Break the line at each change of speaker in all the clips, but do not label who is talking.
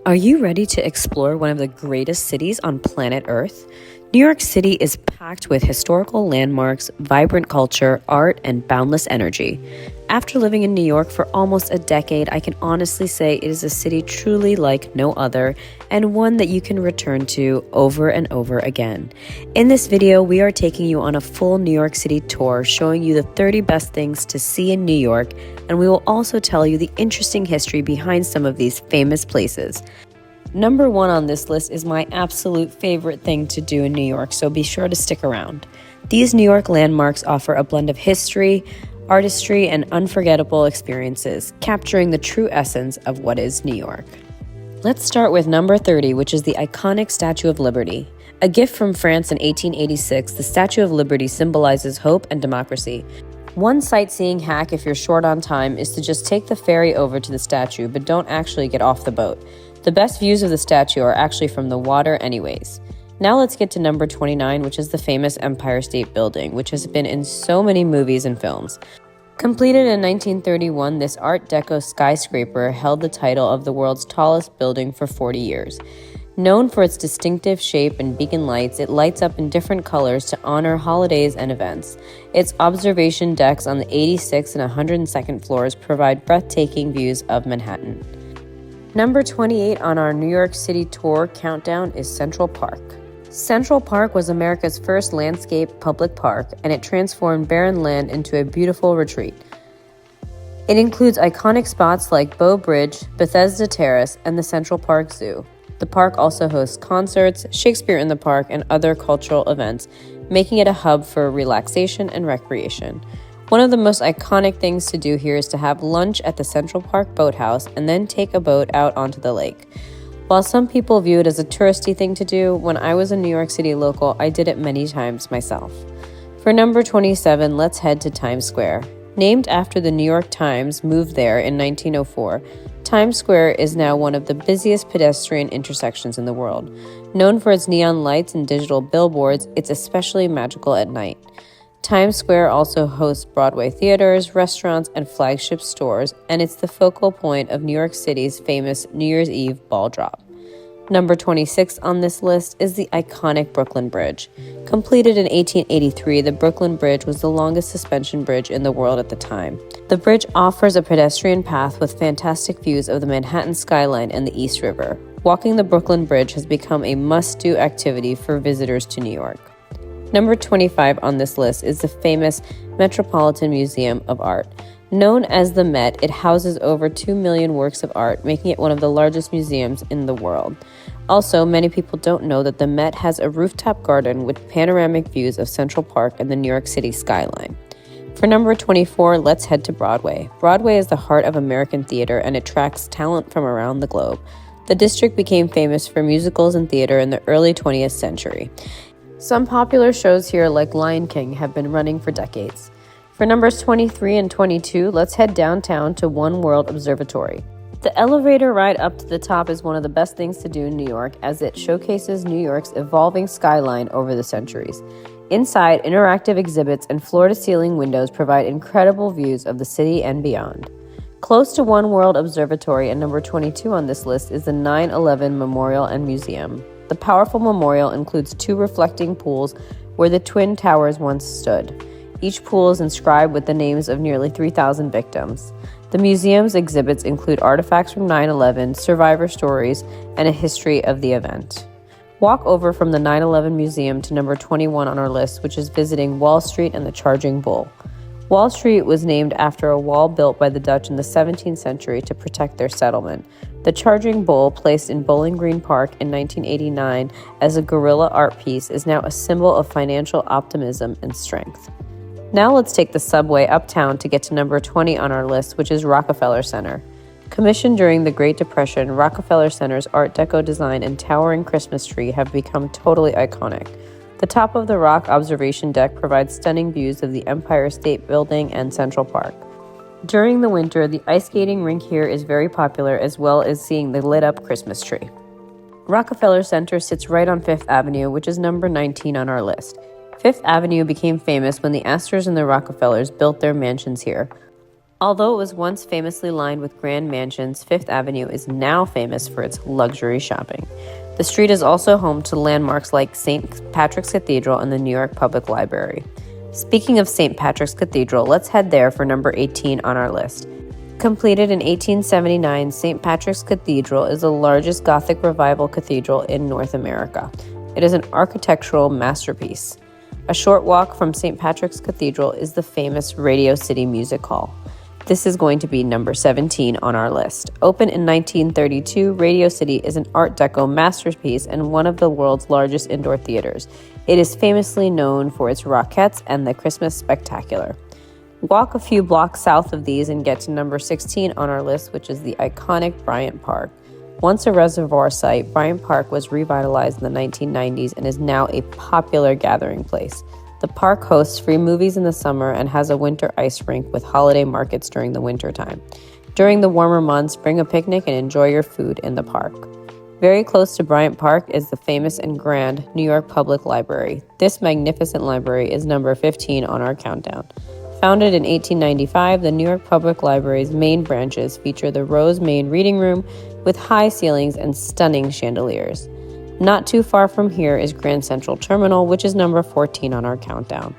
Are you ready to explore one of the greatest cities on planet Earth? New York City is packed with historical landmarks, vibrant culture, art, and boundless energy. After living in New York for almost a decade, I can honestly say it is a city truly like no other and one that you can return to over and over again. In this video, we are taking you on a full New York City tour, showing you the 30 best things to see in New York, and we will also tell you the interesting history behind some of these famous places. Number one on this list is my absolute favorite thing to do in New York, so be sure to stick around. These New York landmarks offer a blend of history, artistry, and unforgettable experiences, capturing the true essence of what is New York. Let's start with number 30, which is the iconic Statue of Liberty. A gift from France in 1886, the Statue of Liberty symbolizes hope and democracy. One sightseeing hack if you're short on time is to just take the ferry over to the statue, but don't actually get off the boat. The best views of the statue are actually from the water anyways. Now let's get to number 29, which is the famous Empire State Building, which has been in so many movies and films. Completed in 1931, this Art Deco skyscraper held the title of the world's tallest building for 40 years. Known for its distinctive shape and beacon lights, it lights up in different colors to honor holidays and events. Its observation decks on the 86th and 102nd floors provide breathtaking views of Manhattan. Number 28 on our New York City tour countdown is Central Park. Central Park was America's first landscape public park, and it transformed barren land into a beautiful retreat. It includes iconic spots like Bow Bridge, Bethesda Terrace, and the Central Park Zoo. The park also hosts concerts, Shakespeare in the Park, and other cultural events, making it a hub for relaxation and recreation. One of the most iconic things to do here is to have lunch at the Central Park Boathouse and then take a boat out onto the lake. While some people view it as a touristy thing to do, when I was a New York City local, I did it many times myself. For number 27, let's head to Times Square. Named after the New York Times moved there in 1904, Times Square is now one of the busiest pedestrian intersections in the world. Known for its neon lights and digital billboards, it's especially magical at night. Times Square also hosts Broadway theaters, restaurants, and flagship stores, and it's the focal point of New York City's famous New Year's Eve ball drop. Number 26 on this list is the iconic Brooklyn Bridge. Completed in 1883, the Brooklyn Bridge was the longest suspension bridge in the world at the time. The bridge offers a pedestrian path with fantastic views of the Manhattan skyline and the East River. Walking the Brooklyn Bridge has become a must-do activity for visitors to New York. Number 25 on this list is the famous Metropolitan Museum of Art. Known as the Met, it houses over 2 million works of art, making it one of the largest museums in the world. Also, many people don't know that the Met has a rooftop garden with panoramic views of Central Park and the New York City skyline. For number 24, let's head to Broadway. Broadway is the heart of American theater and attracts talent from around the globe. The district became famous for musicals and theater in the early 20th century. Some popular shows here, like Lion King, have been running for decades. For numbers 23 and 22, let's head downtown to One World Observatory. The elevator ride up to the top is one of the best things to do in New York, as it showcases New York's evolving skyline over the centuries. Inside, interactive exhibits and floor-to-ceiling windows provide incredible views of the city and beyond. Close to One World Observatory and number 22 on this list is the 9/11 Memorial and Museum. The powerful memorial includes 2 reflecting pools where the Twin Towers once stood. Each pool is inscribed with the names of nearly 3,000 victims. The museum's exhibits include artifacts from 9/11, survivor stories, and a history of the event. Walk over from the 9/11 Museum to number 21 on our list, which is visiting Wall Street and the Charging Bull. Wall Street was named after a wall built by the Dutch in the 17th century to protect their settlement. The Charging Bull, placed in Bowling Green Park in 1989 as a guerrilla art piece, is now a symbol of financial optimism and strength. Now let's take the subway uptown to get to number 20 on our list, which is Rockefeller Center. Commissioned during the Great Depression, Rockefeller Center's Art Deco design and towering Christmas tree have become totally iconic. The top of the Rock observation deck provides stunning views of the Empire State Building and Central Park. During the winter, the ice skating rink here is very popular, as well as seeing the lit-up Christmas tree. Rockefeller Center sits right on 5th Avenue, which is number 19 on our list. 5th Avenue became famous when the Astors and the Rockefellers built their mansions here. Although it was once famously lined with grand mansions, Fifth Avenue is now famous for its luxury shopping. The street is also home to landmarks like St. Patrick's Cathedral and the New York Public Library. Speaking of St. Patrick's Cathedral, let's head there for number 18 on our list. Completed in 1879, St. Patrick's Cathedral is the largest Gothic Revival cathedral in North America. It is an architectural masterpiece. A short walk from St. Patrick's Cathedral is the famous Radio City Music Hall. This is going to be number 17 on our list. Opened in 1932, Radio City is an Art Deco masterpiece and one of the world's largest indoor theaters. It is famously known for its Rockettes and the Christmas Spectacular. Walk a few blocks south of these and get to number 16 on our list, which is the iconic Bryant Park. Once a reservoir site, Bryant Park was revitalized in the 1990s and is now a popular gathering place. The park hosts free movies in the summer and has a winter ice rink with holiday markets during the winter time. During the warmer months, bring a picnic and enjoy your food in the park. Very close to Bryant Park is the famous and grand New York Public Library. This magnificent library is number 15 on our countdown. Founded in 1895, the New York Public Library's main branches feature the Rose Main Reading Room with high ceilings and stunning chandeliers. Not too far from here is Grand Central Terminal, which is number 14 on our countdown.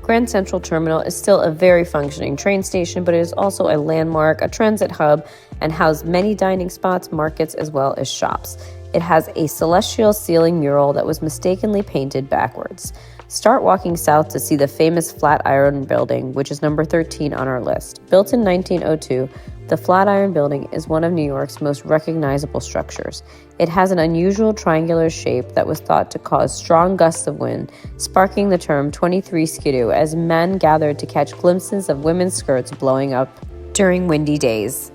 Grand Central Terminal is still a very functioning train station, but it is also a landmark, a transit hub, and houses many dining spots, markets, as well as shops. It has a celestial ceiling mural that was mistakenly painted backwards. Start walking south to see the famous Flatiron Building, which is number 13 on our list. Built in 1902, the Flatiron Building is one of New York's most recognizable structures. It has an unusual triangular shape that was thought to cause strong gusts of wind, sparking the term 23 skidoo as men gathered to catch glimpses of women's skirts blowing up during windy days.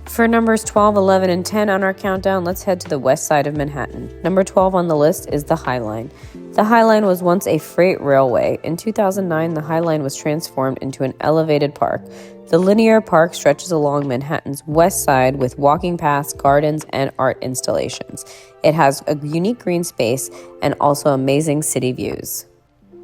For numbers 12, 11, and 10 on our countdown, let's head to the west side of Manhattan. Number 12 on the list is the High Line. The High Line was once a freight railway. In 2009, the High Line was transformed into an elevated park. The linear park stretches along Manhattan's west side with walking paths, gardens, and art installations. It has a unique green space and also amazing city views.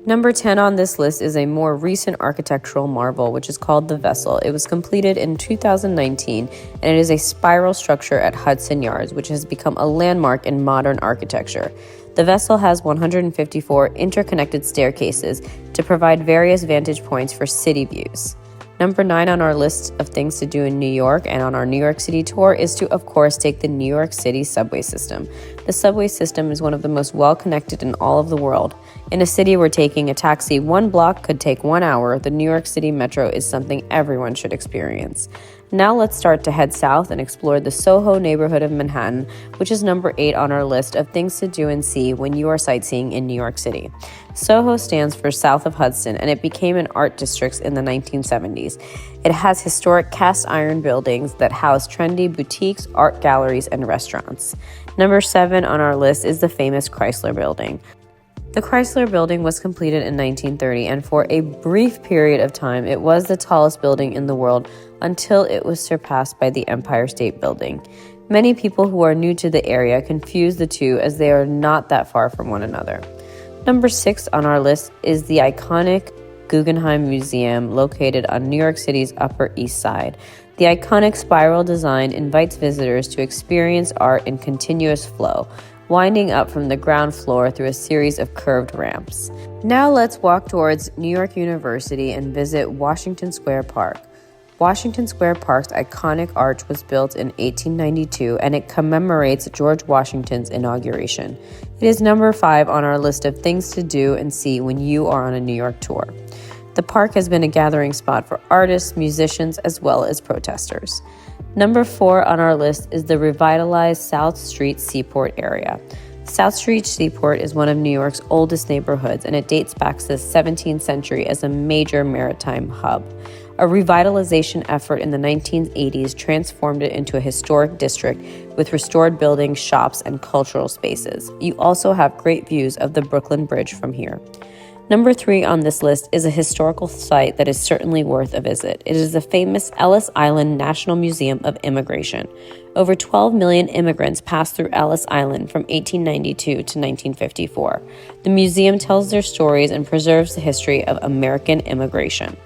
Number 10 on this list is a more recent architectural marvel, which is called the Vessel. It was completed in 2019, and it is a spiral structure at Hudson Yards, which has become a landmark in modern architecture. The Vessel has 154 interconnected staircases to provide various vantage points for city views. Number 9 on our list of things to do in New York and on our New York City tour is to, of course, take the New York City subway system. The subway system is one of the most well-connected in all of the world. In a city where taking a taxi 1 block could take 1 hour, the New York City Metro is something everyone should experience. Now let's start to head south and explore the Soho neighborhood of Manhattan, which is number 8 on our list of things to do and see when you are sightseeing in New York City. Soho stands for South of Hudson, and it became an art district in the 1970s. It has historic cast iron buildings that house trendy boutiques, art galleries, and restaurants. Number 7 on our list is the famous Chrysler Building. The Chrysler Building was completed in 1930, and for a brief period of time, it was the tallest building in the world until it was surpassed by the Empire State Building. Many people who are new to the area confuse the two as they are not that far from one another. Number 6 on our list is the iconic Guggenheim Museum located on New York City's Upper East Side. The iconic spiral design invites visitors to experience art in continuous flow, winding up from the ground floor through a series of curved ramps. Now let's walk towards New York University and visit Washington Square Park. Washington Square Park's iconic arch was built in 1892, and it commemorates George Washington's inauguration. It is number 5 on our list of things to do and see when you are on a New York tour. The park has been a gathering spot for artists, musicians, as well as protesters. Number 4 on our list is the revitalized South Street Seaport area. South Street Seaport is one of New York's oldest neighborhoods, and it dates back to the 17th century as a major maritime hub. A revitalization effort in the 1980s transformed it into a historic district with restored buildings, shops, and cultural spaces. You also have great views of the Brooklyn Bridge from here. Number 3 on this list is a historical site that is certainly worth a visit. It is the famous Ellis Island National Museum of Immigration. Over 12 million immigrants passed through Ellis Island from 1892 to 1954. The museum tells their stories and preserves the history of American immigration.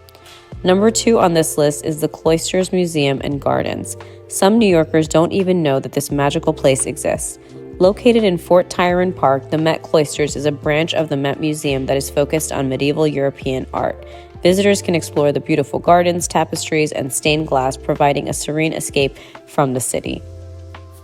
Number 2 on this list is the Cloisters Museum and Gardens. Some New Yorkers don't even know that this magical place exists. Located in Fort Tryon Park, the Met Cloisters is a branch of the Met Museum that is focused on medieval European art. Visitors can explore the beautiful gardens, tapestries, and stained glass, providing a serene escape from the city.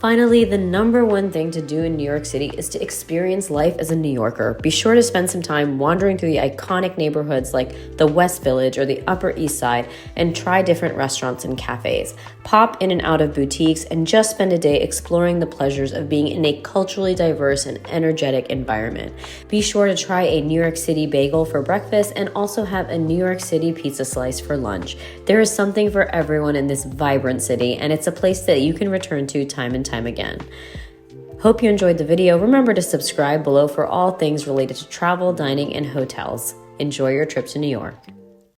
Finally, the number one thing to do in New York City is to experience life as a New Yorker. Be sure to spend some time wandering through the iconic neighborhoods like the West Village or the Upper East Side and try different restaurants and cafes. Pop in and out of boutiques and just spend a day exploring the pleasures of being in a culturally diverse and energetic environment. Be sure to try a New York City bagel for breakfast and also have a New York City pizza slice for lunch. There is something for everyone in this vibrant city, and it's a place that you can return to time and time again. Hope you enjoyed the video. Remember to subscribe below for all things related to travel, dining, and hotels. Enjoy your trip to New York.